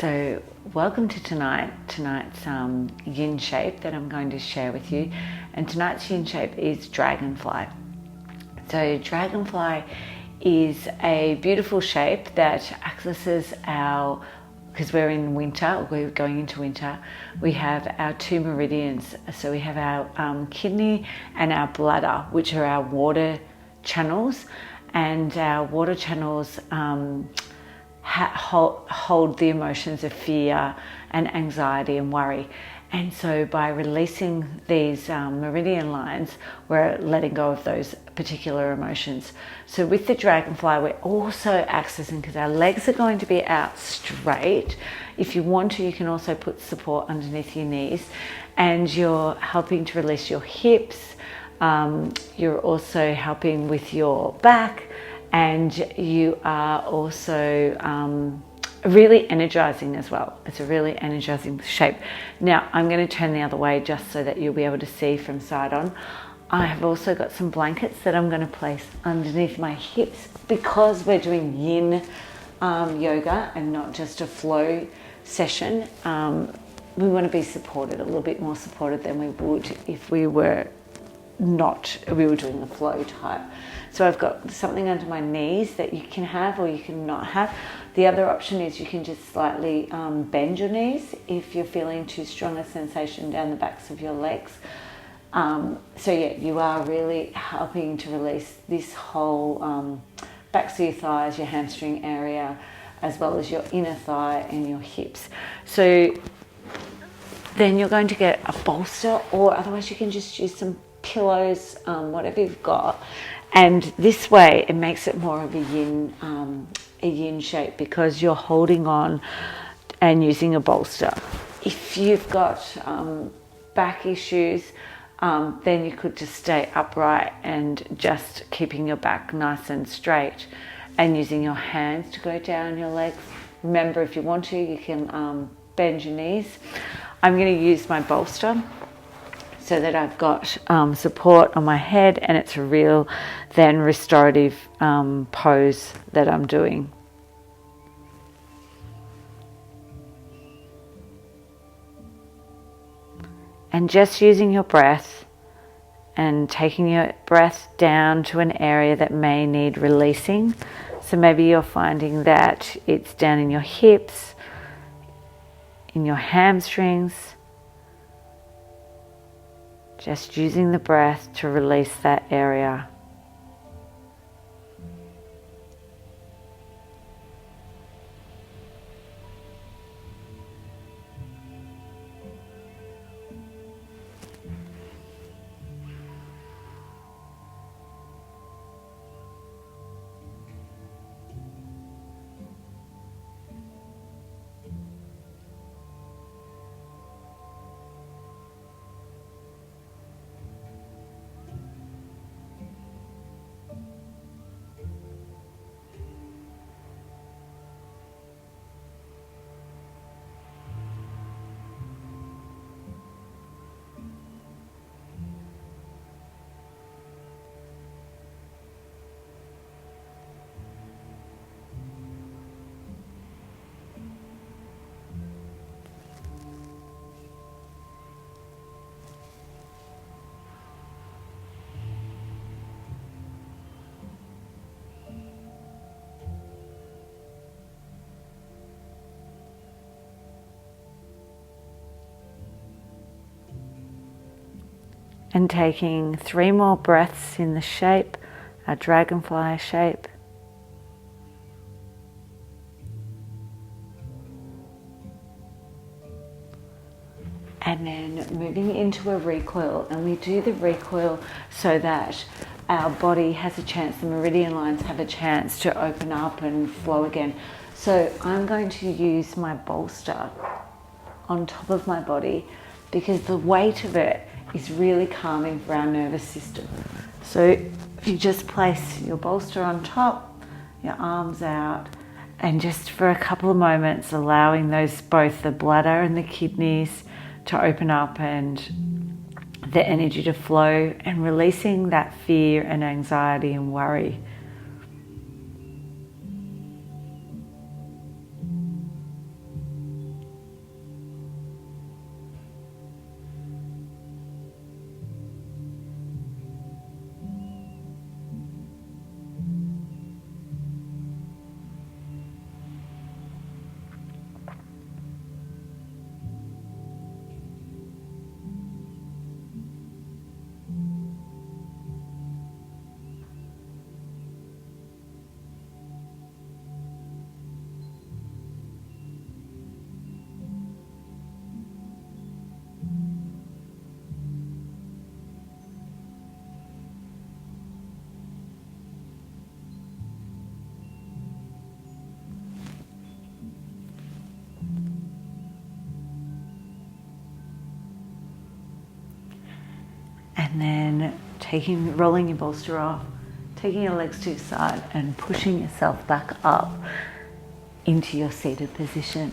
So welcome to tonight's yin shape that I'm going to share with you. And tonight's yin shape is Dragonfly. So Dragonfly is a beautiful shape that accesses because we're in winter, we're going into winter, we have our two meridians. So we have our kidney and our bladder, which are our water channels. And our water channels hold the emotions of fear and anxiety and worry. And so by releasing these meridian lines, we're letting go of those particular emotions. So with the Dragonfly, we're also accessing, because our legs are going to be out straight. If you want to, you can also put support underneath your knees, and you're helping to release your hips. You're also helping with your back, and you are also really energizing as well. It's a really energizing shape. Now I'm going to turn the other way just so that you'll be able to see from side on. I have also got some blankets that I'm going to place underneath my hips, because we're doing Yin Yoga and not just a flow session. We want to be supported, a little bit more supported than we would if we were doing the flow type. So I've got something under my knees that you can have or you can not have. The other option is you can just slightly bend your knees if you're feeling too strong a sensation down the backs of your legs. So yeah, you are really helping to release this whole backs of your thighs, your hamstring area, as well as your inner thigh and your hips. So then you're going to get a bolster, or otherwise you can just use some pillows, whatever you've got. And this way it makes it more of a yin shape, because you're holding on and using a bolster. If you've got back issues, then you could just stay upright and just keeping your back nice and straight and using your hands to go down your legs. Remember, if you want to, you can bend your knees. I'm going to use my bolster so that I've got support on my head, and it's a real then restorative pose that I'm doing. And just using your breath and taking your breath down to an area that may need releasing. So maybe you're finding that it's down in your hips, in your hamstrings. Just using the breath to release that area. And taking 3 more breaths in the shape, a dragonfly shape. And then moving into a recoil. And we do the recoil so that our body has a chance, the meridian lines have a chance to open up and flow again. So I'm going to use my bolster on top of my body, because the weight of it is really calming for our nervous system. So if you just place your bolster on top, your arms out, and just for a couple of moments allowing both the bladder and the kidneys to open up and the energy to flow, and releasing that fear and anxiety and worry. And then rolling your bolster off, taking your legs to your side and pushing yourself back up into your seated position.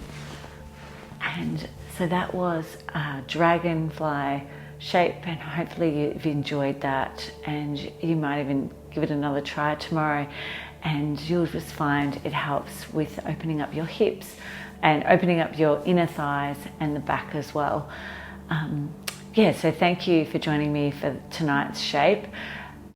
And so that was a dragonfly shape, and hopefully you've enjoyed that, and you might even give it another try tomorrow, and you'll just find it helps with opening up your hips and opening up your inner thighs and the back as well. So thank you for joining me for tonight's shape.